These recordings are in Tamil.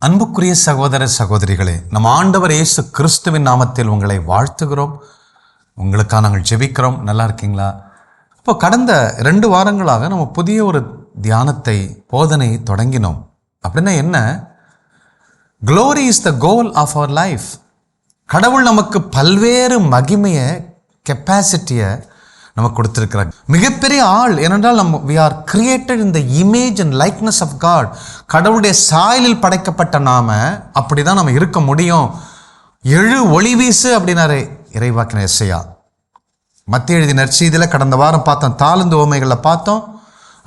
அன்புக்குரிய சகோதர சகோதரிகளே, நம் ஆண்டவர் இயேசு கிறிஸ்துவின் நாமத்தில் உங்களை வாழ்த்துகிறோம். உங்களுக்காக நாங்கள் ஜெபிக்கிறோம். நல்லா இருக்கீங்களா? இப்போ கடந்த 2 வாரங்களாக நம்ம புதிய ஒரு தியானத்தை போதனை தொடங்கினோம். அப்படின்னா என்ன? Glory is the goal of our life. கடவுள் நமக்கு பல்வேறு மகிமையை, கெப்பாசிட்டியை நமக்கு கொடுத்துருக்கிறார். மிகப்பெரிய ஆள் ஏனென்றால் we are created in the image and likeness of God. கடவுளுடைய சாயலில் படைக்கப்பட்ட நாம அப்படிதான் நம்ம இருக்க முடியும். எழு ஒளி வீசு அப்படின்னாரு இறைவாக்கினர் எசையா. மத்திய எழுதிய நற்செய்தியில் கடந்த வாரம் பார்த்தோம். தாளந்து உவமைகளில் பார்த்தோம்.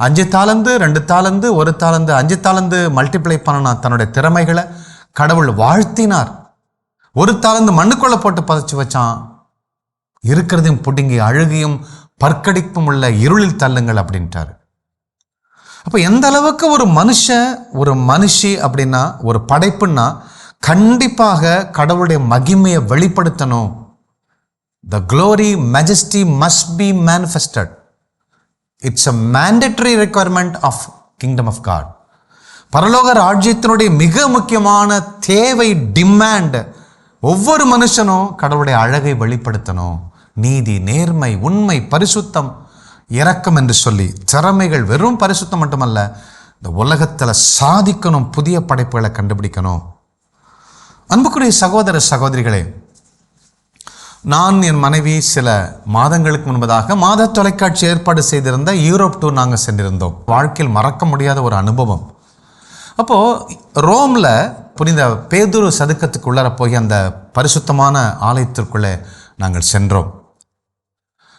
5 தாலந்து, 2 தாலந்து, 1 தாலந்து, 5 தாலந்து மல்டிப்ளை பண்ண தன்னுடைய திறமைகளை கடவுள் வாழ்த்தினார். 1 தாலந்து மண்ணுக்குள்ள போட்டு பதைச்சு வச்சான். இருக்கிறதையும் புடுங்கி அழுகியும் பற்கடிப்பும் உள்ள இருளில் தள்ளுங்கள் அப்படின்ட்டாரு. அப்போ எந்த அளவுக்கு ஒரு மனுஷன், ஒரு மனுஷி அப்படின்னா, ஒரு படைப்புன்னா கண்டிப்பாக கடவுளுடைய மகிமையை வெளிப்படுத்தணும். The glory, majesty must be manifested. It's a mandatory requirement of kingdom of God. பரலோக ராஜ்யத்தினுடைய மிக முக்கியமான தேவை, டிமாண்ட். ஒவ்வொரு மனுஷனும் கடவுளுடைய அழகை வெளிப்படுத்தணும். நீதி, நேர்மை, உண்மை, பரிசுத்தம், இரக்கம் என்று சொல்லி திறமைகள், வெறும் பரிசுத்தம் மட்டுமல்ல, இந்த உலகத்தில் சாதிக்கணும், புதிய படைப்புகளை கண்டுபிடிக்கணும். அன்புக்குரிய சகோதர சகோதரிகளே, நான் என் மனைவி சில மாதங்களுக்கு முன்பதாக மாத தொலைக்காட்சி ஏற்பாடு செய்திருந்த யூரோப் டூர் நாங்கள் சென்றிருந்தோம். வாழ்க்கையில் மறக்க முடியாத ஒரு அனுபவம். அப்போது ரோமில் புனித பேதுரு சதுக்கத்துக்கு உள்ளர போய் அந்த பரிசுத்தமான ஆலயத்திற்குள்ளே நாங்கள் சென்றோம்.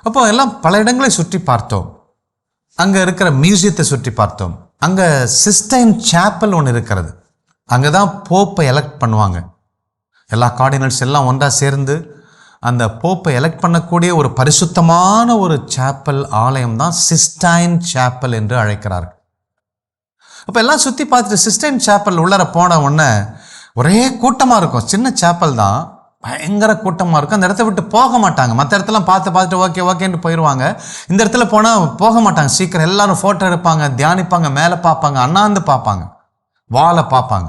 அப்போ எல்லாம் பல இடங்களை சுற்றி பார்த்தோம். அங்கே இருக்கிற மியூசியத்தை சுற்றி பார்த்தோம். அங்கே சிஸ்டைன் சாப்பல் ஒன்று இருக்கிறது. அங்கே தான் போப்பை எலெக்ட் பண்ணுவாங்க. எல்லா கார்டினல்ஸ் எல்லாம் ஒன்றாக சேர்ந்து அந்த போப்பை எலெக்ட் பண்ணக்கூடிய ஒரு பரிசுத்தமான ஒரு சாப்பல் ஆலயம் தான் சிஸ்டைன் சாப்பல் என்று அழைக்கிறார்கள். அப்போ எல்லாம் சுற்றி பார்த்துட்டு சிஸ்டைன் சாப்பல் உள்ளர போன உடனே ஒரே கூட்டமாக இருக்கும். சின்ன சாப்பல் தான், பயங்கர கூட்டமாக இருக்கும். அந்த இடத்த விட்டு போக மாட்டாங்க. மற்ற இடத்துலாம் பார்த்துட்டு ஓகேன்னு போயிடுவாங்க. இந்த இடத்துல போனால் போக மாட்டாங்க. சீக்கிரம் எல்லாரும் ஃபோட்டோ எடுப்பாங்க, தியானிப்பாங்க, மேலே பார்ப்பாங்க, அண்ணாந்து பார்ப்பாங்க, வாலை பார்ப்பாங்க.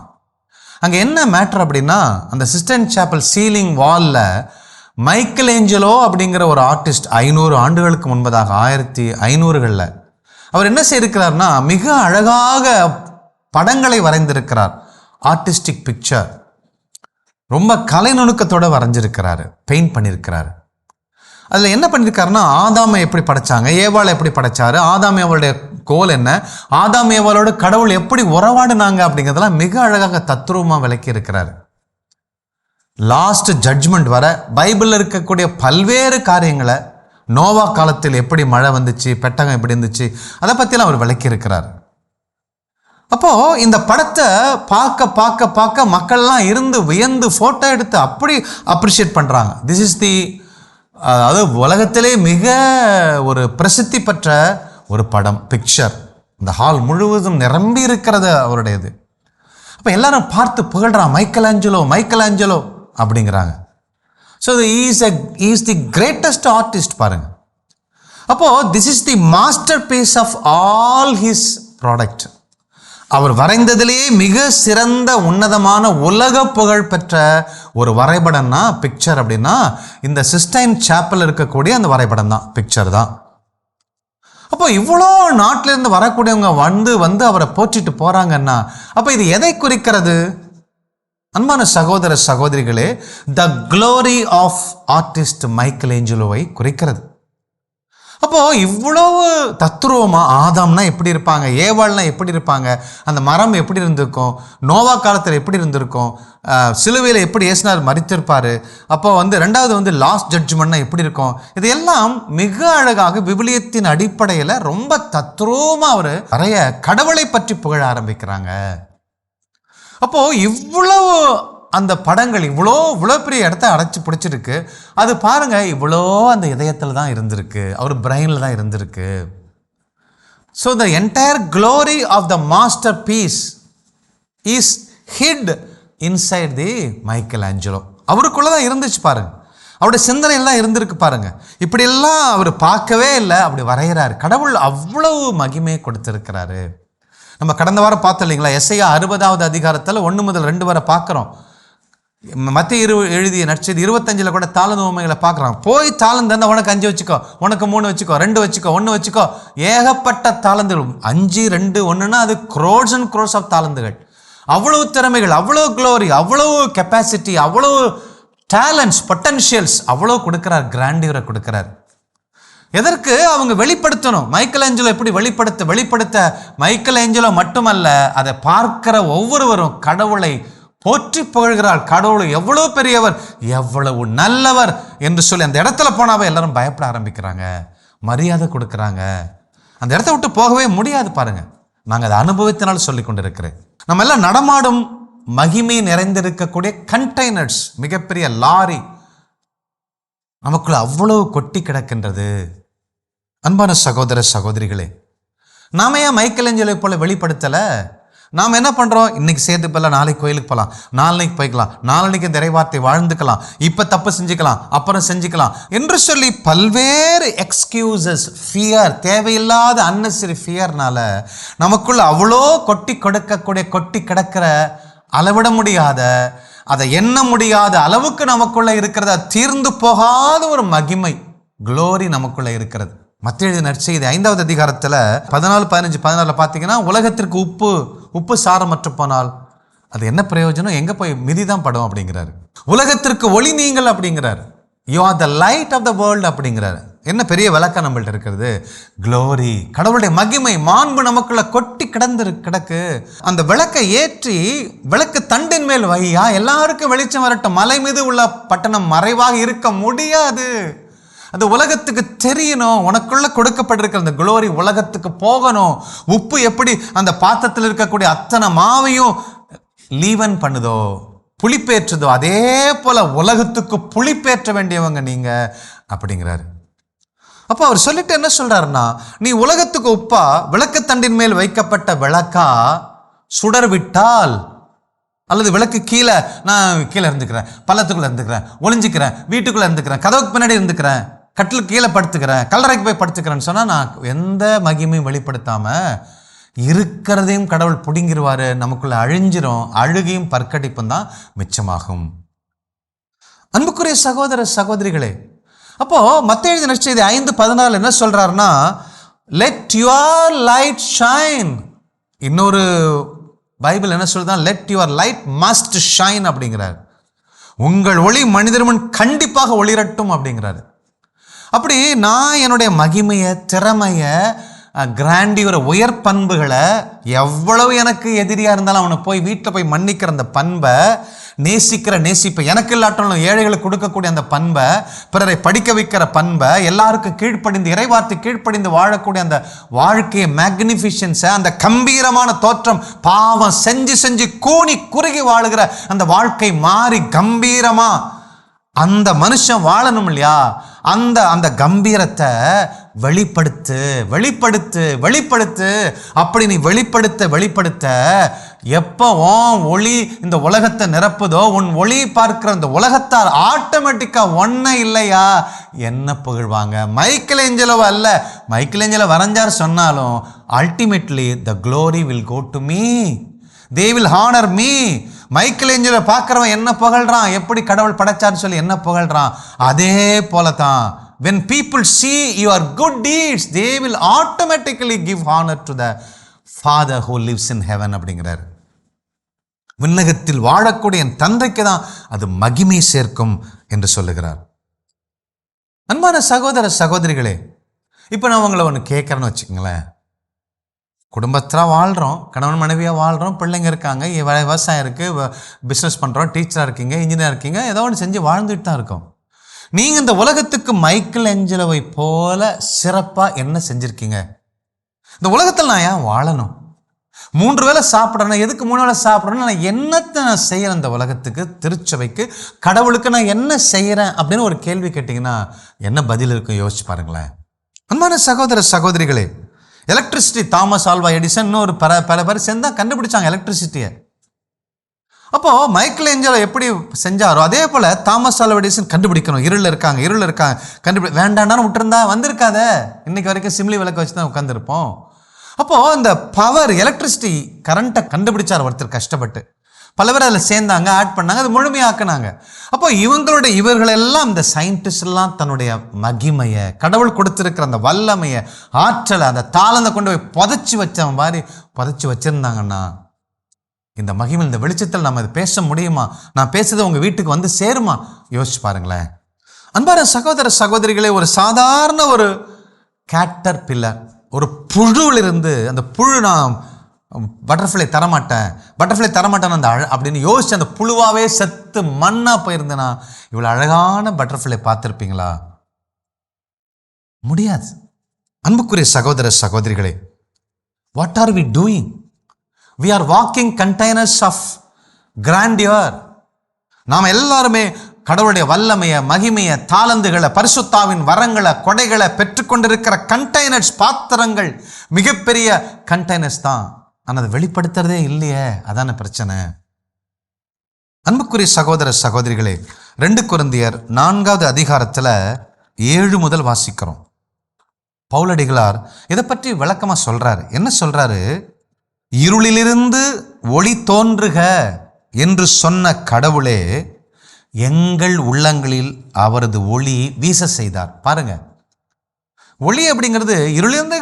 அங்கே என்ன மேட்ரு அப்படின்னா, அந்த சிஸ்டைன் சாப்பல் சீலிங் வாலில் மைக்கேல் ஏஞ்சலோ அப்படிங்கிற ஒரு ஆர்டிஸ்ட் 500 ஆண்டுகளுக்கு முன்பதாக 1500களில் அவர் என்ன செய்திருக்கிறார்னா, மிக அழகாக படங்களை வரைந்திருக்கிறார். ஆர்டிஸ்டிக் பிக்சர், ரொம்ப கலை நுணுக்கத்தோடு வரைஞ்சிருக்கிறாரு, பெயிண்ட் பண்ணியிருக்கிறாரு. அதில் என்ன பண்ணியிருக்காருன்னா, ஆதாமை எப்படி படைச்சாங்க, ஏவாளை எப்படி படைச்சாரு, ஆதாம் ஏவாளுடைய கோல் என்ன, ஆதாம் ஏவாளோட கடவுள் எப்படி உறவாடினாங்க அப்படிங்கிறதெல்லாம் மிக அழகாக தத்ரூபமாக விளக்கி இருக்கிறாரு. லாஸ்ட் ஜட்ஜ்மெண்ட் வர பைபிளில் இருக்கக்கூடிய பல்வேறு காரியங்களை, நோவா காலத்தில் எப்படி மழை வந்துச்சு, பெட்டகம் எப்படி இருந்துச்சு, அதை பற்றிலாம் அவர் விளக்கி இருக்கிறார். அப்போது இந்த படத்தை பார்க்க மக்கள்லாம் இருந்து வியந்து ஃபோட்டோ எடுத்து அப்படி அப்ரிஷியேட் பண்ணுறாங்க. திஸ் இஸ் தி, அதாவது உலகத்திலே மிக ஒரு பிரசித்தி பெற்ற ஒரு படம், பிக்சர். இந்த ஹால் முழுவதும் நிரம்பி இருக்கிறது அவருடையது. அப்போ எல்லாரும் பார்த்து புகழ்றான், மைக்கேல் ஆஞ்சலோ அப்படிங்கிறாங்க. So is the greatest artist பாருங்க. அப்போது this is the masterpiece of all his product. அவர் வரைந்ததிலேயே மிக சிறந்த உன்னதமான உலக புகழ் பெற்ற ஒரு வரைபடம்னா, பிக்சர் அப்படின்னா இந்த சிஸ்டைன் சாப்பல் இருக்கக்கூடிய அந்த வரைபடம் தான், பிக்சர் தான். அப்போ இவ்வளோ நாட்டிலேருந்து வரக்கூடியவங்க வந்து அவரை போற்றிட்டு போகிறாங்கன்னா, அப்போ இது எதை குறிக்கிறது? அன்பான சகோதர சகோதரிகளே, the glory of artist Michael ஏஞ்சலோவை குறிக்கிறது. அப்போது இவ்வளவு தத்ரூபமா ஆதாம்னா எப்படி இருப்பாங்க, ஏவாள்னா எப்படி இருப்பாங்க, அந்த மரம் எப்படி இருந்திருக்கும், நோவா காலத்தில் எப்படி இருந்திருக்கும், சிலுவையில் எப்படி ஏசுனார் மரித்திருப்பார், அப்போ ரெண்டாவது லாஸ்ட் ஜட்ஜ்மெண்ட்னா எப்படி இருக்கும், இதையெல்லாம் மிக அழகாக விவிலியத்தின் அடிப்படையில் ரொம்ப தத்ரூபமாக அவர் நிறைய கடவுளை பற்றி புகழ ஆரம்பிக்கிறாங்க. அப்போது இவ்வளவு அந்த படங்கள் இவ்வளோ பெரிய இடத்த அடைச்சி பிடிச்சிருக்கு. அது பாருங்கள், இவ்வளோ அந்த இதயத்தில் தான் இருந்திருக்கு, அவர் பிரெயினில் தான் இருந்திருக்கு. So the entire glory of the masterpiece is hid inside the Michelangelo. அவருக்குள்ளே தான் இருந்துச்சு பாருங்க, அவருடைய சிந்தனையெல்லாம் இருந்திருக்கு பாருங்க. இப்படியெல்லாம் அவர் பார்க்கவே இல்லை, அப்படி வரைகிறாரு. கடவுள் அவ்வளவு மகிமையை கொடுத்துருக்கிறாரு. நம்ம கடந்த வாரம் பார்த்தோம் இல்லைங்களா, எஸ்ஐயா 60வது அதிகாரத்தில் 1 முதல் 2 வரை பார்க்குறோம். மத்திய எழுதிய நற்செய்தி 25 கூட தாளந்து உண்மைகளை பார்க்குறான். போய் தாளந்து இருந்தால் உனக்கு 5 வச்சுக்கோ, உனக்கு 3 வச்சுக்கோ, 2 வச்சுக்கோ, 1 வச்சுக்கோ. ஏகப்பட்ட தாளந்துகள், 5, 2, 1ன்னா அது க்ரோர்ஸ் அண்ட் க்ரோர்ஸ் ஆஃப் தாளந்துகள். அவ்வளவு திறமைகள், அவ்வளோ க்ளோரி, அவ்வளோ கெப்பாசிட்டி, அவ்வளோ டேலண்ட்ஸ், பொட்டன்ஷியல்ஸ் அவ்வளோ கொடுக்குறார், கிராண்டியரை கொடுக்குறார். எதற்கு? அவங்க வெளிப்படுத்தணும். மைக்கேல் ஏஞ்சலோ எப்படி வெளிப்படுத்த மைக்கேல் ஏஞ்சலோ மட்டுமல்ல, அதை பார்க்கிற ஒவ்வொருவரும் கடவுளை போற்றி புகழ்கிறார். கடவுள் எவ்வளவு பெரியவர், எவ்வளவு நல்லவர் என்று சொல்லி அந்த இடத்துல போனாவே எல்லாரும் பயப்பட ஆரம்பிக்கிறாங்க, மரியாதை கொடுக்குறாங்க. அந்த இடத்த விட்டு போகவே முடியாது. பாருங்க, நாங்கள் அதை அனுபவத்தினால் சொல்லி கொண்டிருக்கிறேன். நம்ம எல்லாம் நடமாடும் மகிமை நிறைந்திருக்கக்கூடிய கண்டெய்னர்ஸ், மிகப்பெரிய லாரி நமக்குள்ள அவ்வளவு கொட்டி கிடக்கின்றது. அன்பான சகோதர சகோதரிகளே, நாம ஏன் மைக்கேல் ஏஞ்சலை போல வெளிப்படுத்தலை? நாம் என்ன பண்ணுறோம்? இன்னைக்கு சேர்த்து போல நாளைக்கு கோயிலுக்கு போகலாம், நாளைக்கு போய்க்கலாம், நாளைக்கு இந்த இறைவார்த்தை வாழ்ந்துக்கலாம், இப்போ தப்பு செஞ்சுக்கலாம், அப்புறம் செஞ்சுக்கலாம் என்று சொல்லி பல்வேறு எக்ஸ்கியூசஸ், ஃபியர், தேவையில்லாத அன்னெசரி ஃபியர்னால நமக்குள்ள அவ்வளோ கொட்டி கிடக்கிற, அளவிட முடியாத, அதை எண்ண முடியாத அளவுக்கு நமக்குள்ள இருக்கிறத தீர்ந்து போகாத ஒரு மகிமை, குளோரி நமக்குள்ள இருக்கிறது. மத்தேயு நற்செய்தி 5வது அதிகாரத்தில் 14, 15, 16 பார்த்தீங்கன்னா, உலகத்திற்கு உப்பு சாரமற்று போனால் அது என்ன பிரயோஜனம், எங்கே போய் மிதிதான் படும் அப்படிங்கிறாரு. உலகத்திற்கு ஒளி நீங்கள் அப்படிங்கிறார். You are the light of the world அப்படிங்கிறாரு. என்ன பெரிய விளக்கம் நம்மள்ட்ட இருக்கிறது? க்ளோரி, கடவுளுடைய மகிமை, மாண்பு நமக்குள்ள கொட்டி கிடக்கு. அந்த விளக்கை ஏற்றி விளக்கு தண்டின் மேல் வையா, எல்லாருக்கும் வெளிச்சம் வரட்டும். மலை மீது உள்ள பட்டணம் மறைவாக இருக்க முடியாது. அது உலகத்துக்கு தெரியணும். உனக்குள்ள கொடுக்கப்பட்டிருக்கிற அந்த குளோரி உலகத்துக்கு போகணும். உப்பு எப்படி அந்த பாத்திரத்தில் இருக்கக்கூடிய அத்தனை மாவையும் லீவன் பண்ணுதோ, புளிப்பேற்றுதோ, அதே போல உலகத்துக்கு புளிப்பேற்ற வேண்டியவங்க நீங்க அப்படிங்கிறாரு. அப்போ அவர் சொல்லிட்டு என்ன சொல்றாருன்னா, நீ உலகத்துக்கு உப்பா, விளக்குத்தண்டின் மேல் வைக்கப்பட்ட விளக்கா சுடர் விட்டால், அல்லது விளக்கு கீழே, நான் கீழே இருந்துக்கிறேன், பள்ளத்துக்குள்ள இருந்துக்கிறேன், ஒளிஞ்சிக்கிறேன், வீட்டுக்குள்ள இருந்துக்கிறேன், கதவுக்கு பின்னாடி இருந்துக்கிறேன், கட்டிலுக்கு கீழே படுத்துக்கிறேன், கல்லறைக்கு போய் படுத்துக்கிறேன்னு சொன்னால் நான் எந்த மகிமையும் வெளிப்படுத்தாம இருக்கிறதையும் கடவுள் பிடுங்கிடுவாரு. நமக்குள்ள அழிஞ்சிரும். அழுகையும் பற்கடிப்பும் தான் மிச்சமாகும். அன்புக்குரிய சகோதர சகோதரிகளே, அப்போ மத்தேயு நற்செய்தி 5:14 என்ன சொல்றாருன்னா, லெட் யுவர் லைட் ஷைன். இன்னொரு பைபிள் என்ன சொல்லுதான், let your light must shine அப்படிங்கிறார். உங்கள் ஒளி மனிதர் முன் கண்டிப்பாக ஒளிரட்டும் அப்படிங்கிறாரு. அப்படி நான் என்னுடைய மகிமையை, திறமையை, கிராண்டியூரை, உயர் பண்புகளை, எவ்வளவு எனக்கு எதிரியாக இருந்தாலும் அவனை போய் வீட்டில் போய் மன்னிக்கிற அந்த பண்பை, நேசிப்பை, எனக்கு இல்லாட்டாலும் ஏழைகளுக்கு கொடுக்கக்கூடிய அந்த பண்பை, பிறரை படிக்க வைக்கிற பண்பை, எல்லாருக்கும் கீழ்ப்படிந்து, இறைவார்த்தை கீழ்ப்படிந்து வாழக்கூடிய அந்த வாழ்க்கையை, மேக்னிஃபிஷன்ஸை, அந்த கம்பீரமான தோற்றம், பாவம் செஞ்சு கூனி குறுகி வாழுகிற அந்த வாழ்க்கை மாறி கம்பீரமா அந்த மனுஷன் வாழணும் இல்லையா? அந்த கம்பீரத்தை வெளிப்படுத்து. அப்படி நீ வெளிப்படுத்த எப்போ ஒளி இந்த உலகத்தை நிரப்புதோ, உன் ஒளி பார்க்கிற அந்த உலகத்தார் ஆட்டோமேட்டிக்கா ஒன்ன இல்லையா என்ன புகழ்வாங்க. மைக்கேல் ஏஞ்சலோ அல்ல, மைக்கேல் ஏஞ்சலோ வரைஞ்சார் சொன்னாலும் ultimately the glory will go to me, they will honour me. Michael Angelo பார்க்கிறவன் என்ன புகழ்றான், எப்படி கடவுள் படைச்சார்னு சொல்லி என்ன புகழ்றான், அதே போல தான் when people see your good deeds, they will automatically give honor to the Father who lives in heaven அப்படிங்கிறார். விண்ணகத்தில் வாழக்கூடிய என் தந்தைக்கு தான் அது மகிமை சேர்க்கும் என்று சொல்லுகிறார். அன்பான சகோதர சகோதரிகளே, இப்போ நான் உங்களை ஒன்று கேட்குறேன்னு வச்சுக்கோங்களேன். குடும்பத்தில் வாழ்கிறோம், கணவன் மனைவியாக வாழ்கிறோம், பிள்ளைங்க இருக்காங்க, விவசாயம் இருக்குது, பிஸ்னஸ் பண்ணுறோம், டீச்சராக இருக்கீங்க, இன்ஜினியர் இருக்கீங்க, ஏதோ ஒன்று செஞ்சு வாழ்ந்துட்டு தான் இருக்கோம். நீங்கள் இந்த உலகத்துக்கு மைக்கேல் ஏஞ்சலோவை போல சிறப்பாக என்ன செஞ்சுருக்கீங்க? இந்த உலகத்தில் நான் ஏன் வாழணும்? 3 வேளை சாப்பிட்றேன், எதுக்கு 3 வேளை சாப்பிட்றேன்னு நான் என்னத்தை நான் செய்கிறேன்? இந்த உலகத்துக்கு, திருச்சபைக்கு, கடவுளுக்கு நான் என்ன செய்கிறேன் அப்படின்னு ஒரு கேள்வி கேட்டிங்கன்னா என்ன பதில் இருக்கும் யோசிச்சு பாருங்களேன். அன்பான சகோதர சகோதரிகளே, எலக்ட்ரிசிட்டி தாமஸ் ஆல்வா எடிசன் இன்னொரு பல பேர் சேர்ந்து தான் கண்டுபிடிச்சாங்க எலக்ட்ரிசிட்டியை. அப்போ மைக்கேல் ஏஞ்சலோ எப்படி செஞ்சாரோ அதே போல தாமஸ் ஆல்வா எடிசன் கண்டுபிடிக்கணும். இருள் இருக்காங்க வேண்டாண்டான்னு விட்டுருந்தா வந்திருக்காத, இன்னைக்கு வரைக்கும் சிம்லி விளக்கு வச்சு தான் உட்காந்துருப்போம். அப்போ இந்த பவர், எலக்ட்ரிசிட்டி, கரண்ட்டை கண்டுபிடிச்சார் ஒருத்தர் கஷ்டப்பட்டு. பல பேர் அதில் சேர்ந்தாங்க, ஆட் பண்ணாங்க, அது முழுமையாக்குனாங்க. அப்போ இவர்களெல்லாம் இந்த சயின்டிஸ்ட் எல்லாம் தன்னுடைய மகிமையை, கடவுள் கொடுத்திருக்கிற அந்த வல்லமையை, ஆற்றலை, அந்த தாளந்தை கொண்டு போய் புதைச்சி வச்ச மாதிரி புதைச்சி வச்சிருந்தாங்கன்னா, இந்த மகிமை, இந்த வெளிச்சத்தில் நம்ம இதை பேச முடியுமா? நான் பேசுறது உங்க வீட்டுக்கு வந்து சேருமா? யோசிச்சு பாருங்களேன். அன்பான சகோதர சகோதரிகளே, ஒரு சாதாரண ஒரு கேட்டர் பில்லர், ஒரு புழுவிலிருந்து, அந்த புழு நான் பட்டர்ஃப்ளை தரமாட்டேன் அந்த அப்படின்னு யோசிச்சு அந்த புழுவாவே செத்து மண்ணா போயிருந்தேனா இவ்வளவு அழகான பட்டர்ஃப்ளை பார்த்திருப்பீங்களா? முடியாது. அன்புக்குரிய சகோதர சகோதரிகளே, what are we doing? We are walking containers of grandeur. நாம் எல்லாருமே கடவுளுடைய வல்லமையை, மகிமையை, தாளந்துகளை, பரிசுத்தாவின் வரங்களை, கொடைகளை பெற்றுக்கொண்டிருக்கிற கண்டெய்னர்ஸ், பாத்திரங்கள், மிகப்பெரிய கண்டெய்னர்ஸ் தான். ஆனால் அதை வெளிப்படுத்துறதே இல்லையே, அதான பிரச்சனை. அன்புக்குரிய சகோதர சகோதரிகளே, 2 கொரிந்தியர் 4வது அதிகாரத்தில் 7 முதல் வாசிக்கிறோம். பவுலடிகளார் இதை பற்றி விளக்கமா சொல்றாரு. என்ன சொல்றாரு? இருளிலிருந்து ஒளி தோன்றுக என்று சொன்ன கடவுளே எங்கள் உள்ளங்களில் அவரது ஒளி வீச செய்தார். பாருங்க, ஒளி அப்படிங்கிறது இருளிலிருந்து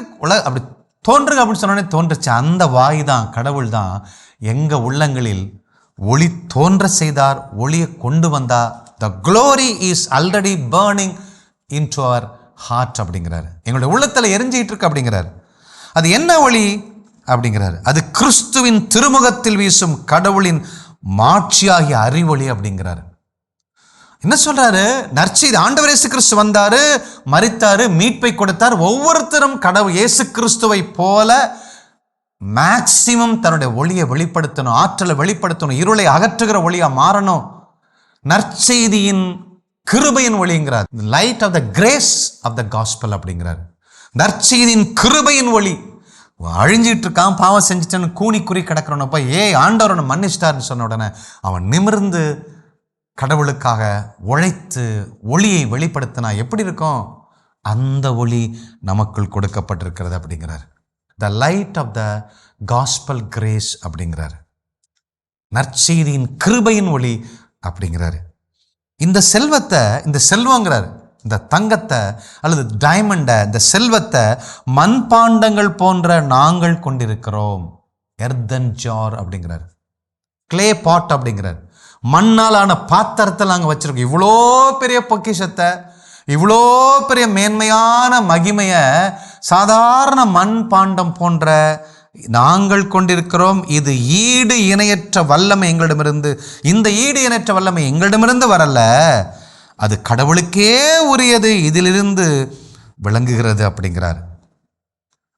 அப்படி தோன்றுக அப்படின்னு சொன்னோடனே தோன்றுச்சு. அந்த வாய் தான், கடவுள் தான் எங்க உள்ளங்களில் ஒளி தோன்ற செய்தார், ஒளியை கொண்டு வந்தார். The glory is already burning into our heart அப்படிங்கிறார். எங்களுடைய உள்ளத்தில் எரிஞ்சிட்டு இருக்கு அப்படிங்கிறார். அது என்ன ஒளி அப்படிங்கிறார்? அது கிறிஸ்துவின் திருமுகத்தில் வீசும் கடவுளின் மாட்சியாகிய அறிவொளி அப்படிங்கிறார். என்ன சொல்றாரு? நற்செய்தி, ஆண்டவர் இயேசு கிறிஸ்து வந்தாரு, மரித்தாரு, மீட்பை கொடுத்தார். ஒவ்வொருத்தரும் கடவுள் இயேசு கிறிஸ்துவை போல மேக்சிமம் தன்னுடைய ஒளியை வெளிப்படுத்தணும், ஆற்றலை வெளிப்படுத்தணும், இருளை அகற்றுகிற ஒளியா மாறணும். நற்செய்தியின் கிருபையின் ஒளிங்கிறார். Light of the grace of the gospel அப்படிங்கிறார். நற்செய்தியின் கிருபையின் ஒளி. அழிஞ்சிட்டு இருக்கான், பாவம் செஞ்சுட்டேன்னு கூனி குறி கிடக்கிறவனப்ப ஆண்டவரை மன்னிச்சிட்டாருன்னு சொன்ன உடனே அவன் நிமிர்ந்து கடவுளுக்காக உழைத்து ஒளியை வெளிப்படுத்தினா எப்படி இருக்கும்? அந்த ஒளி நமக்குள் கொடுக்கப்பட்டிருக்கிறது அப்படிங்கிறார். The light of the gospel grace அப்படிங்கிறார். நற்செய்தியின் கிருபையின் ஒளி அப்படிங்கிறாரு. இந்த செல்வத்தை, இந்த செல்வங்கிறார், இந்த தங்கத்தை அல்லது டைமண்டை, இந்த செல்வத்தை மண்பாண்டங்கள் போன்ற நாங்கள் கொண்டிருக்கிறோம். எர்தன் ஜார் அப்படிங்கிறார். கிளே பாட் அப்படிங்கிறார். மண்ணாலான பாத்திரத்தில் நாங்கள் வச்சிருக்கோம். இவ்வளோ பெரிய பொக்கிஷத்தை, இவ்வளோ பெரிய மேன்மையான மகிமையை சாதாரண மண் பாண்டம் போன்ற நாங்கள் கொண்டிருக்கிறோம். இது ஈடு இணையற்ற வல்லமை எங்களிடமிருந்து, இந்த ஈடு இணையற்ற வல்லமை எங்களிடமிருந்து வரல, அது கடவுளுக்கே உரியது, இதிலிருந்து விளங்குகிறது அப்படிங்கிறார்.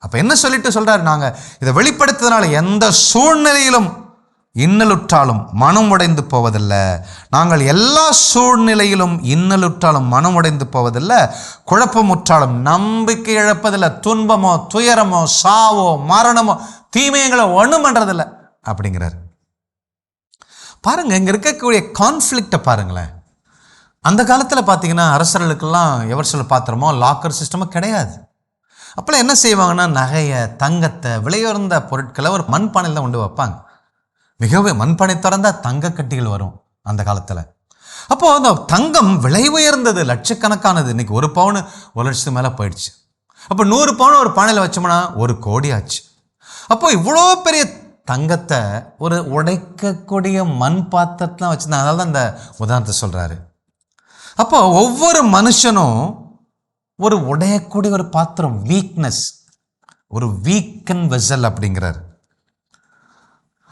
அப்ப என்ன சொல்றாரு? நாங்க இதை வெளிப்படுத்துறதுனால எந்த சூழ்நிலையிலும் இன்னலுற்றாலும் மனம் உடைந்து போவதில்லை. நாங்கள் எல்லா சூழ்நிலையிலும் இன்னலுற்றாலும் மனம் உடைந்து போவதில்லை, குழப்பமுற்றாலும் நம்பிக்கை இழப்பதில்லை, துன்பமோ துயரமோ சாவோ மரணமோ தீமையங்களை ஒண்ணும் பண்றதில்லை அப்படிங்கிறார். பாருங்க, இங்க இருக்கக்கூடிய கான்ஃப்ளிக்டை பாருங்களேன். அந்த காலத்தில் பார்த்தீங்கன்னா அரசர்களுக்கெல்லாம் எவர் சொல்ல பாத்திரமோ லாக்கர் சிஸ்டமோ கிடையாது. அப்போல்லாம் என்ன செய்வாங்கன்னா, நகையை, தங்கத்தை, விலையுறந்த பொருட்களை ஒரு மண்பானையில் தான் கொண்டு வைப்பாங்க. மிகவும் மண்பானை திறந்தா தங்க கட்டிகள் வரும் அந்த காலத்தில். அப்போ அந்த தங்கம் விலை உயர்ந்தது, லட்சக்கணக்கானது. இன்னைக்கு 1 பவுன் 1 லட்சத்துக்கு மேலே போயிடுச்சு. அப்போ 100 பவுன் ஒரு பானையில் வச்சோம்னா 1 கோடி ஆச்சு. அப்போ இவ்வளோ பெரிய தங்கத்தை ஒரு உடைக்கக்கூடிய மண் பாத்திரத்தான் வச்சுருந்தாங்க. அதனால தான் இந்த உதாரணத்தை சொல்றாரு. அப்போ ஒவ்வொரு மனுஷனும் ஒரு உடையக்கூடிய ஒரு பாத்திரம், வீக்னஸ், ஒரு வீக்கன் வெசல் அப்படிங்கிறார்.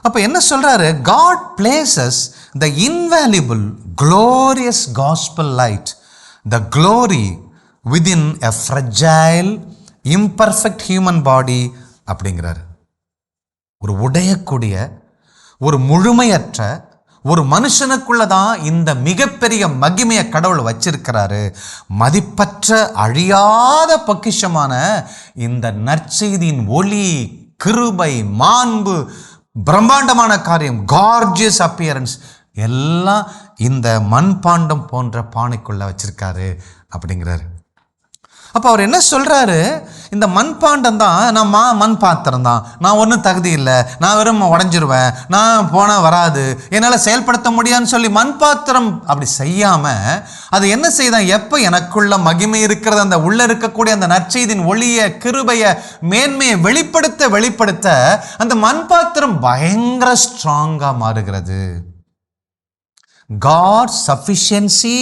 அப்ப என்ன சொல்றாரு? God places the invaluable glorious gospel light, the glory within a fragile imperfect human body அப்படிங்கிறார். ஒரு உடையக்கூடிய, ஒரு முழுமையற்ற ஒரு மனுஷனுக்குள்ளதான் இந்த மிகப்பெரிய மகிமையை கடவுள் வச்சிருக்கிறாரு. மதிப்பற்ற அழியாத பொக்கிஷமான இந்த நற்செய்தியின் ஒளி, கிருபை, மாண்பு, பிரம்மாண்டமான காரியம், கார்ஜியஸ் அப்பியரன்ஸ் எல்லாம் இந்த மண்பாண்டம் போன்ற பானைக்குள்ள வச்சிருக்காரு அப்படிங்கிறாரு. அப்போ அவர் என்ன சொல்கிறாரு, இந்த மண்பாண்டம் தான், நான் மண் பாத்திரம் தான், நான் ஒன்றும் தகுதி இல்லை, நான் வெறும் உடஞ்சிருவேன், நான் போனால் வராது, என்னால் செயல்படுத்த முடியாதுன்னு சொல்லி மண் பாத்திரம் அப்படி செய்யாமல் அது என்ன செய்தான், எப்போ எனக்குள்ள மகிமை இருக்கிறது, அந்த உள்ளே இருக்கக்கூடிய அந்த நற்செய்தியின் ஒளியை, கிருபையை, மேன்மையை வெளிப்படுத்த அந்த மண் பாத்திரம் பயங்கர ஸ்ட்ராங்காக மாறுகிறது. God's sufficiency,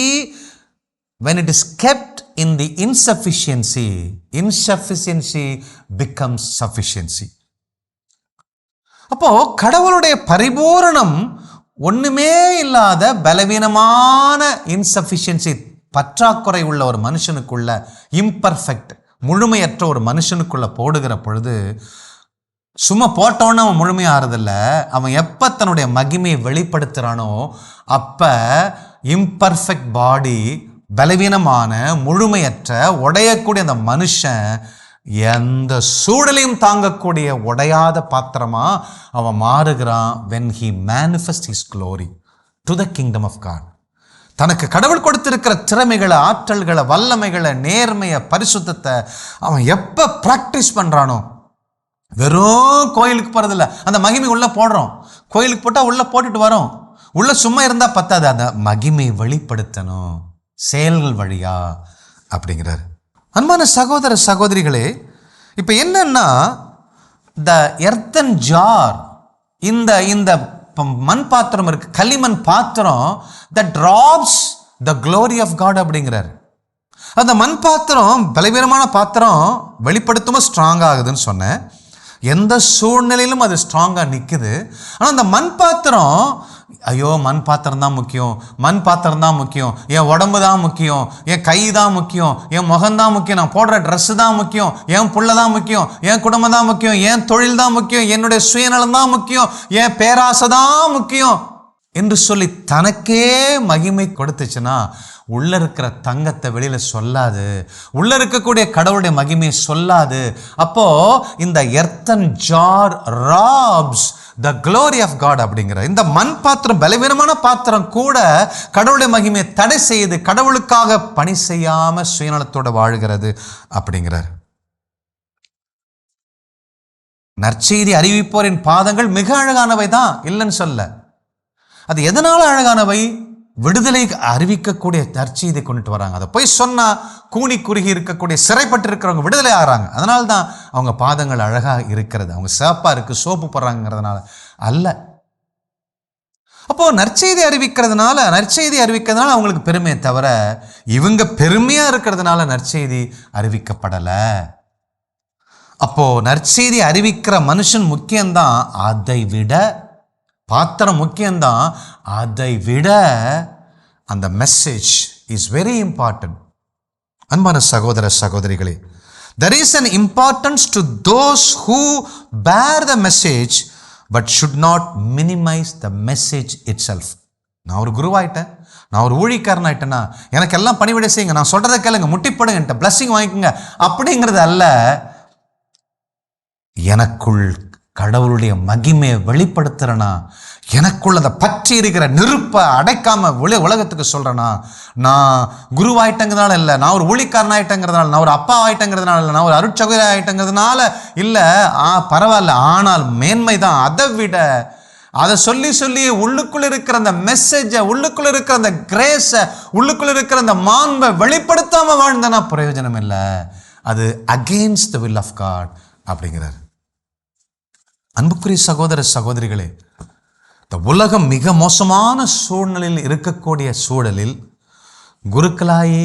when it is kept in the insufficiency becomes sufficiency. அப்போ கடவுளுடைய பரிபூரணம் ஒண்ணுமே இல்லாத பலவீனமான இன்சஃபிஷியன்சி, பற்றாக்குறை உள்ள ஒரு மனுஷனுக்குள்ள, இம்பர்ஃபெக்ட், முழுமையற்ற ஒரு மனுஷனுக்குள்ள போடுகிற பொழுது, சும்மா போட்டோன்னு அவன் முழுமையாகிறதில்ல, அவன் எப்போ தன்னுடைய மகிமையை வெளிப்படுத்துகிறானோ அப்போ இம்பர்ஃபெக்ட் பாடி, பலவீனமான, முழுமையற்ற, உடையக்கூடிய அந்த மனுஷன் எந்த சூழலையும் தாங்கக்கூடிய உடையாத பாத்திரமா அவன் மாறுகிறான். when he manifests his glory to the kingdom of God. தனக்கு கடவுள் கொடுத்திருக்கிற திறமைகளை, ஆற்றல்களை, வல்லமைகளை, நேர்மையை, பரிசுத்தத்தை அவன் எப்போ ப்ராக்டிஸ் பண்ணுறானோ, வெறும் கோயிலுக்கு போகிறதில்ல, அந்த மகிமை உள்ளே போடுறோம், கோயிலுக்கு போட்டால் உள்ளே போட்டுட்டு வரோம், உள்ளே சும்மா இருந்தால் பத்தாது, அந்த மகிமை வெளிப்படுத்தணும் செயல்கள் வழியா அப்படிங்கிறார். அன்பான சகோதர சகோதரிகளே, இப்போ என்னன்னா, த எர்த்தன் ஜார், இந்த மண் பாத்திரம் இருக்கு, களிமண் பாத்திரம், that drops the glory of God அப்படிங்கிறார். அந்த மண் பாத்திரம் பலவீனமான பாத்திரம் வெளிப்படுத்தும் ஸ்ட்ராங் ஆகுதுன்னு சொன்னேன். எந்த சூழ்நிலையிலும் அது ஸ்ட்ராங்காக நிற்குது. ஆனால் அந்த மண் பாத்திரம், ஐயோ மண் பாத்திரம் தான் முக்கியம், மண் பாத்திரம் தான் முக்கியம், என் உடம்பு தான் முக்கியம், என் கை தான் முக்கியம், என் முகம்தான் முக்கியம், நான் போடுற ட்ரெஸ்ஸு தான் முக்கியம், என் புள்ள தான் முக்கியம், என் குடும்பம் தான் முக்கியம், என் தொழில் தான் முக்கியம், என்னுடைய சுயநலம் தான் முக்கியம், என் பேராசை தான் முக்கியம் என்று சொல்லி தனக்கே மகிமை கொடுத்துச்சுன்னா உள்ள இருக்கிற தங்கத்தை வெளியில சொல்லாது, உள்ள இருக்கக்கூடிய கடவுளுடைய மகிமையை சொல்லாது. அப்போ இந்த earthen jar wraps the glory of God அப்படிங்கிற இந்த மண் பாத்திரம், பலவீனமான பாத்திரம் கூட கடவுளுடைய மகிமையை தடை செய்யுது, கடவுளுக்காக பணி செய்யாம சுயநலத்தோட வாழ்கிறது அப்படிங்கிறார். நற்செய்தி அறிவிப்போரின் பாதங்கள் மிக அழகானவை தான், இல்லைன்னு சொல்ல. அது எதனால அழகானவை? விடுதலை அறிவிக்கக்கூடிய நற்செய்தியை கொண்டுட்டு வராங்க. அதை போய் சொன்னா கூனி குறுகி இருக்கக்கூடிய, சிறைப்பட்டு இருக்கிறவங்க விடுதலை ஆகிறாங்க. அதனால தான் அவங்க பாதங்கள் அழகாக இருக்கிறது. அவங்க சேப்பா இருக்கு, சோப்பு போடுறாங்கிறதுனால அல்ல. அப்போ நற்செய்தி அறிவிக்கிறதுனால அவங்களுக்கு பெருமையை தவிர இவங்க பெருமையா இருக்கிறதுனால நற்செய்தி அறிவிக்கப்படலை. அப்போ நற்செய்தி அறிவிக்கிற மனுஷன் முக்கியம்தான், அதை விட பாத்திரம் முக்கியம்தான், அதை விட அந்த மெசேஜ் இஸ் வெரி இம்பார்ட்டன்ட். அன்பான சகோதர சகோதரிகளே, there is an importance to those who bear the message but should not minimize the message itself. நான் ஒரு குருவாயிட்டேன், நான் ஒரு ஊழியக்காரன் ஆயிட்டேன்னா எனக்கு எல்லாம் பணிவிடை செய்யுங்க, நான் சொல்றதை கேளுங்க, முட்டிப்படுங்க, என்கிட்ட பிளஸிங் வாங்கிக்கோங்க அப்படிங்கிறது அல்ல. எனக்குள் கடவுளுடைய மகிமையை வெளிப்படுத்துறேனா, எனக்குள்ள அந்த பற்றி இருக்கிற நெருப்பை அடைக்காம உலகத்துக்கு சொல்றேனா, நான் குருவாயிட்டங்கிறதுனால இல்லை, நான் ஒரு ஊழியக்காரன் ஆயிட்டங்கிறதுனால, நான் ஒரு அப்பா ஆயிட்டங்கிறதுனால இல்லை, நான் ஒரு அருட்சகோதரி ஆயிட்டங்கிறதுனால இல்லை, பரவாயில்ல, ஆனால் மேன்மை தான். அதை விட அதை சொல்லி உள்ளுக்குள்ள இருக்கிற அந்த மெசேஜை, உள்ளுக்குள்ள இருக்கிற அந்த கிரேஸை, உள்ளுக்குள்ள இருக்கிற அந்த மாண்பை வெளிப்படுத்தாம வாழ்ந்தனா பிரயோஜனம் இல்லை. அது against the will of God அப்படிங்கிறார். அன்புக்குரிய சகோதர சகோதரிகளே, இந்த உலகம் மிக மோசமான சூழ்நிலையில் இருக்கக்கூடிய சூழலில் குருக்களாயி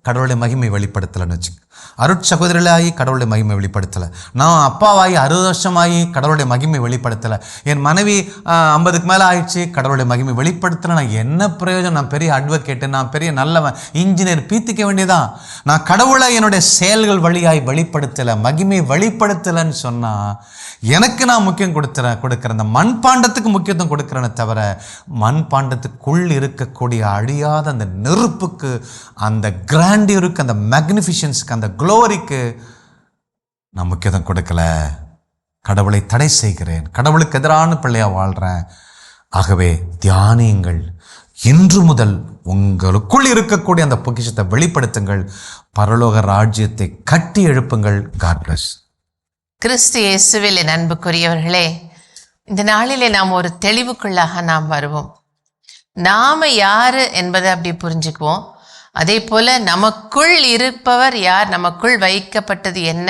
கடவுளுடைய மகிமை வெளிப்படுத்தலைன்னு வச்சுக்க, அருட்சகோதரிகளாகி கடவுளுடைய மகிமை வெளிப்படுத்தலை, நான் அப்பாவாகி 60 வருஷமாகி கடவுளுடைய மகிமை வெளிப்படுத்தலை, என் மனைவி 50க்கு மேலே ஆயிடுச்சு கடவுளுடைய மகிமை வெளிப்படுத்தலை, நான் என்ன பிரயோஜனம்? நான் பெரிய அட்வொகேட்டு, நான் பெரிய நல்லவன், இன்ஜினியர், பீத்திக்க வேண்டியதான். நான் கடவுளை என்னுடைய செயல்கள் வழியாய் வெளிப்படுத்தலை, மகிமை வெளிப்படுத்தலைன்னு சொன்னால் எனக்கு நான் முக்கியம் கொடுக்குறேன், அந்த மண்பாண்டத்துக்கு முக்கியத்துவம் கொடுக்குறேன்னு தவிர மண்பாண்டத்துக்குள் இருக்கக்கூடிய அழியாத அந்த நெருப்புக்கு, அந்த கிராண்டியருக்கு, அந்த மேக்னிஃபிஷன்ஸுக்கு, அந்த க்ளோரிக்கு நான் முக்கியத்துவம் கொடுக்கல. கடவுளை தடை செய்கிறேன், கடவுளுக்கு எதிரான பிள்ளையா வாழ்கிறேன். ஆகவே தியானியுங்கள், இன்று முதல் உங்களுக்குள் இருக்கக்கூடிய அந்த பொக்கிஷத்தை வெளிப்படுத்துங்கள். பரலோக ராஜ்யத்தை கட்டி எழுப்புங்கள். God bless. கிறிஸ்து இயேசுவில் என் அன்புக்குரியவர்களே, இந்த நாளிலே நாம் ஒரு தெளிவுக்குள்ளாக நாம் வருவோம். நாம யாரு என்பதை அப்படி புரிஞ்சுக்குவோம். அதே போல நமக்குள் இருப்பவர் யார், நமக்குள் வைக்கப்பட்டது என்ன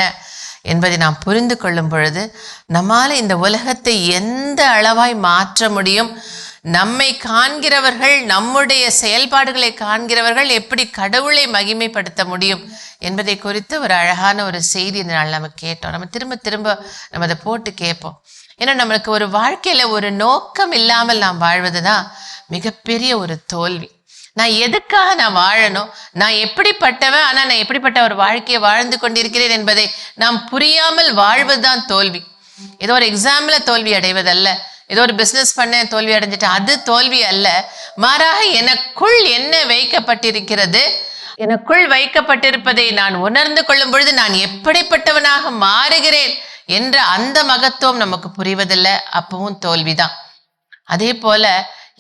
என்பதை நாம் புரிந்து கொள்ளும் பொழுது நம்மால் இந்த உலகத்தை எந்த அளவாய் மாற்ற முடியும், நம்மை காண்கிறவர்கள், நம்முடைய செயல்பாடுகளை காண்கிறவர்கள் எப்படி கடவுளை மகிமைப்படுத்த முடியும் என்பதை குறித்து ஒரு அழகான ஒரு செய்தி இந்த நாள் நம்ம கேட்டோம். நம்ம திரும்ப திரும்ப நம்ம அதை போட்டு கேட்போம். ஏன்னா நம்மளுக்கு ஒரு வாழ்க்கையில ஒரு நோக்கம் இல்லாமல் நாம் வாழ்வது தான் மிகப்பெரிய ஒரு தோல்வி. நான் எதுக்காக நான் வாழணும், நான் எப்படிப்பட்டவன், ஆனால் நான் எப்படிப்பட்ட ஒரு வாழ்க்கையை வாழ்ந்து கொண்டிருக்கிறேன் என்பதை நாம் புரியாமல் வாழ்வதுதான் தோல்வி. ஏதோ ஒரு எக்ஸாம்ல தோல்வி அடைவதல்ல, ஏதோ ஒரு பிஸ்னஸ் பண்ண தோல்வி அடைஞ்சிட்டேன், அது தோல்வி அல்ல. மாறாக எனக்குள் என்ன வைக்கப்பட்டிருக்கிறது, எனக்குள் வைக்கப்பட்டிருப்பதை நான் உணர்ந்து கொள்ளும் பொழுது நான் எப்படிப்பட்டவனாக மாறுகிறேன் என்ற அந்த மகத்துவம் நமக்கு புரிவதில்லை. அப்பவும் தோல்விதான். அதே போல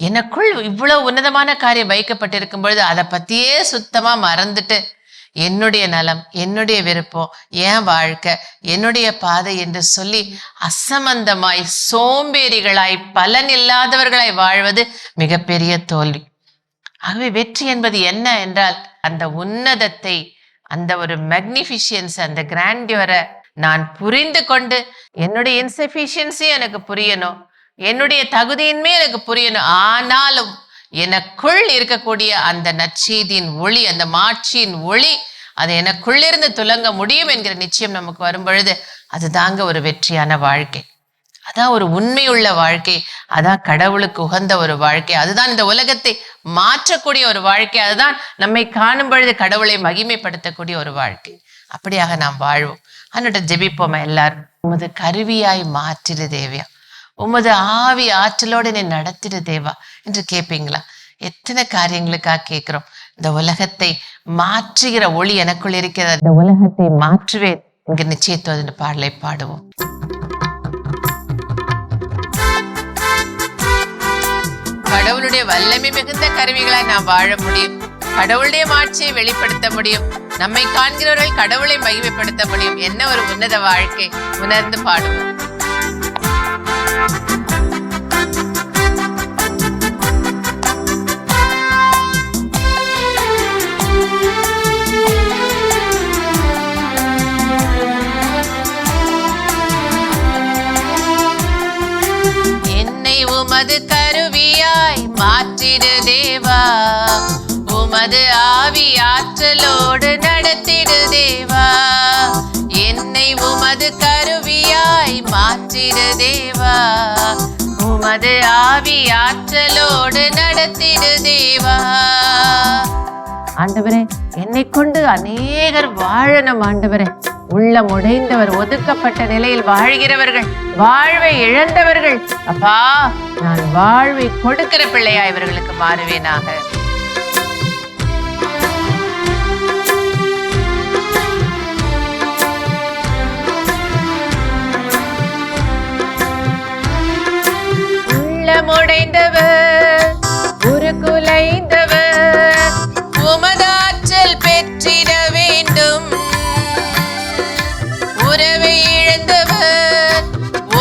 எனக்குள் இவ்வளவு உன்னதமான காரியம் வைக்கப்பட்டிருக்கும் பொழுது அதை பத்தியே சுத்தமா மறந்துட்டு என்னுடைய நலம், என்னுடைய விருப்பம், என் வாழ்க்கை, என்னுடைய பாதை என்று சொல்லி அசம்பந்தமாய் சோம்பேறிகளாய் பலன் இல்லாதவர்களாய் வாழ்வது மிகப்பெரிய தோல்வி. ஆகவே வெற்றி என்பது என்ன என்றால் அந்த உன்னதத்தை, அந்த ஒரு மேக்னிஃபிஷியன்ஸ், அந்த கிராண்டியரை நான் புரிந்து கொண்டு என்னுடைய இன்சஃபிஷியன்சி எனக்கு புரியணும், என்னுடைய தகுதியின்மே எனக்கு புரியணும். ஆனாலும் எனக்குள் இருக்கக்கூடிய அந்த நற்செய்தியின் ஒளி, அந்த மாட்சியின் ஒளி, அது எனக்குள்ளிருந்து துலங்க முடியும் என்கிற நிச்சயம் நமக்கு வரும் பொழுது அது தாங்க ஒரு வெற்றியான வாழ்க்கை. அதான் ஒரு உண்மையுள்ள வாழ்க்கை, அதான் கடவுளுக்கு உகந்த ஒரு வாழ்க்கை, அதுதான் இந்த உலகத்தை மாற்றக்கூடிய ஒரு வாழ்க்கை, அதுதான் நம்மை காணும் பொழுது கடவுளை மகிமைப்படுத்தக்கூடிய ஒரு வாழ்க்கை. அப்படியாக நாம் வாழ்வோம். அதனோட ஜெபிப்போமா எல்லாரும். உமது கருவியாய் மாற்றிடு தேவையா, உமது ஆவி ஆற்றலோடு என்னை நடத்திடு தேவா என்று கேட்பீங்களா? எத்தனை காரியங்களுக்காக கேட்கிறோம். இந்த உலகத்தை மாற்றுகிற ஒளி எனக்குள் இருக்கிற இந்த உலகத்தை மாற்றுவேன் என்கிற நிச்சயத்தோடு இந்த பாடலை பாடுவோம். கடவுளுடைய வல்லமை மிகுந்த கருவிகளாய் நாம் வாழ முடியும். கடவுளுடைய மாட்சியை வெளிப்படுத்த முடியும். நம்மை காண்கிறவர்கள் கடவுளை மகிமைப்படுத்த முடியும். என்ன ஒரு உன்னத வாழ்க்கை! உணர்ந்து பாடுவோம். உமது கருவியாய் மாற்றிடு தேவா, உமது ஆவி ஆற்றலோடு நடத்திடு தேவா. என்னை உமது கருவியாய் மாற்றிடு தேவா, உமது ஆவி ஆற்றலோடு நடத்திடு தேவா. ஆண்டவரே, என்னை கொண்டு அநேகர் வாழணும். ஆண்டவரே, உள்ளம் உடைந்தவர், ஒதுக்கப்பட்ட நிலையில் வாழ்கிறவர்கள், வாழ்வை இழந்தவர்கள், அப்பா நான் வாழ்வை கொடுக்கிற பிள்ளையா இவர்களுக்கு மாறுவேனாக. உள்ளம் உடைந்தவர், உருக்குலைந்தவர், உமதாற்றல் பெற்றிட வேண்டும். உறவை இழந்தவர்,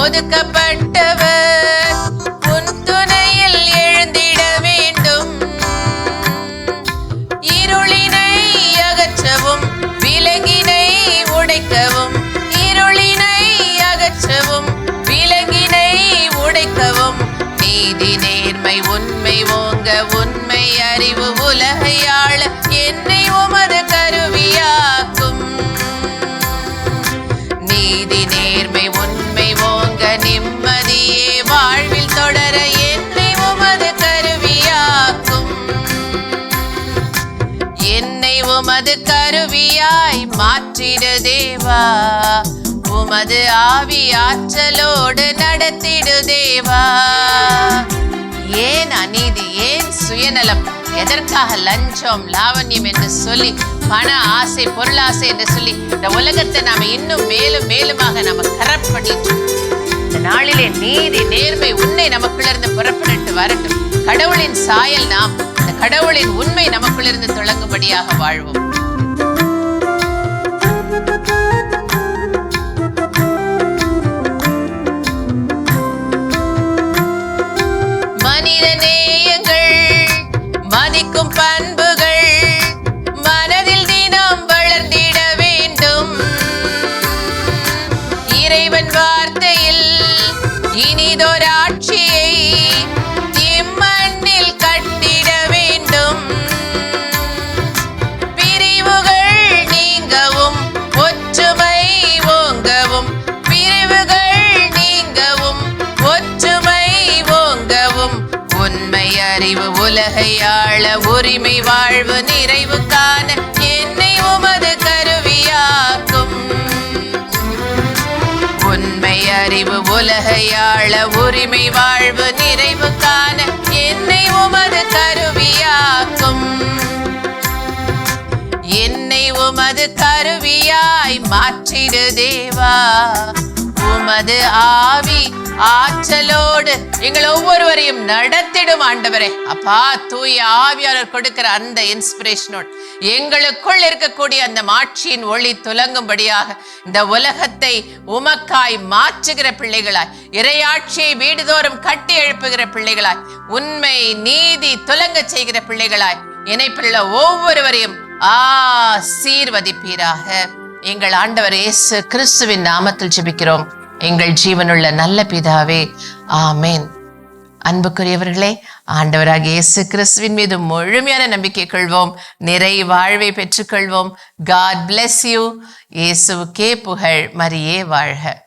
ஒதுக்கப்பட்டவர், உன் துணையில் எழுந்திட வேண்டும். இருளினை அகற்றவும், விலங்கினை உடைக்கவும், இருளினை அகற்றவும், விலங்கினை உடைக்கவும், நீதி நேர்மை உண்மை ஓங்க, உண்மை அறிவு உலகையாள என்னை உமது கருவியாக்கும். நீதி நேர்மை உண்மை ஓங்க, நிம்மதியே வாழ்வில் தொடர என்னை உமது கருவியாக்கும். என்னை உமது கருவியாய் மாற்றிடு தேவா, உமது ஆவி ஆற்றலோடு நடத்திடு தேவா. ஏன் அநீதி, ஏன் சுயநலம், எதற்காக லஞ்சம் லாவண்யம் என்று சொல்லி, பண ஆசை பொருளாசை என்று சொல்லி இந்த உலகத்தை நாம இன்னும் மேலும் மேலுமாக நம்ம கரப்ட் பண்ணிட்டு, இந்த நாளிலே நீதி நேர்மை உன்னை நமக்குள்ள இருந்து புறப்பட்டு வரட்டும். கடவுளின் சாயல் நாம், இந்த கடவுளின் உண்மை நமக்குள்ளிருந்து தொடங்கும்படியாக வாழ்வோம். மனித நேயங்கள், மதிக்கும் பண்புகள் மனதில் தினம் வளர்ந்திட வேண்டும். இறைவன் வார்த்தையில் இனிதொராட்சியை இம்மண்ணில் கட்டிட வேண்டும். பிரிவுகள் நீங்கவும் ஒற்றுமை ஓங்கவும், பிரிவுகள் நீங்கவும் ஒற்றுமை ஓங்கவும், உண்மை அறிவு உலகை ஆள உரிமை வாழ்வு நிறைவு காண என்னை உமது கருவியாக்கும். உண்மை அறிவு உலகை ஆள உரிமை வாழ்வு நிறைவு காண என்னை உமது கருவியாக்கும். என்னை உமது கருவியாய் மாற்றிடு தேவா. உமது ஆவி ஆற்றலோடு எங்கள் ஒவ்வொருவரையும் நடத்திடும் ஆண்டவரே. அப்பா, தூய ஆவியாளர் கொடுக்கிற அந்த இன்ஸ்பிரேஷனோடு எங்களுக்குள் இருக்கக்கூடிய அந்த மாட்சியின் ஒளி துலங்கும்படியாக இந்த உலகத்தை உமக்காய் மாற்றுகிற பிள்ளைகளாய், இறையாட்சியை வீடுதோறும் கட்டி எழுப்புகிற பிள்ளைகளாய், உண்மை நீதி துலங்க செய்கிற பிள்ளைகளாய் இணைப்பிலுள்ள ஒவ்வொருவரையும் ஆசீர்வதிப்பீராக. எங்கள் ஆண்டவர் இயேசு கிறிஸ்துவின் நாமத்தில் ஜெபிக்கிறோம் எங்கள் ஜீவனுள்ள நல்ல பிதாவே, ஆமேன். அன்புக்குரியவர்களே, ஆண்டவராகிய இயேசு கிறிஸ்துவின் மீது முழுமையான நம்பிக்கை கொள்வோம், நிறை வாழ்வை பெற்றுக்கொள்வோம். God bless you. இயேசுவுக்கே புகழ், மரியே வாழ்க.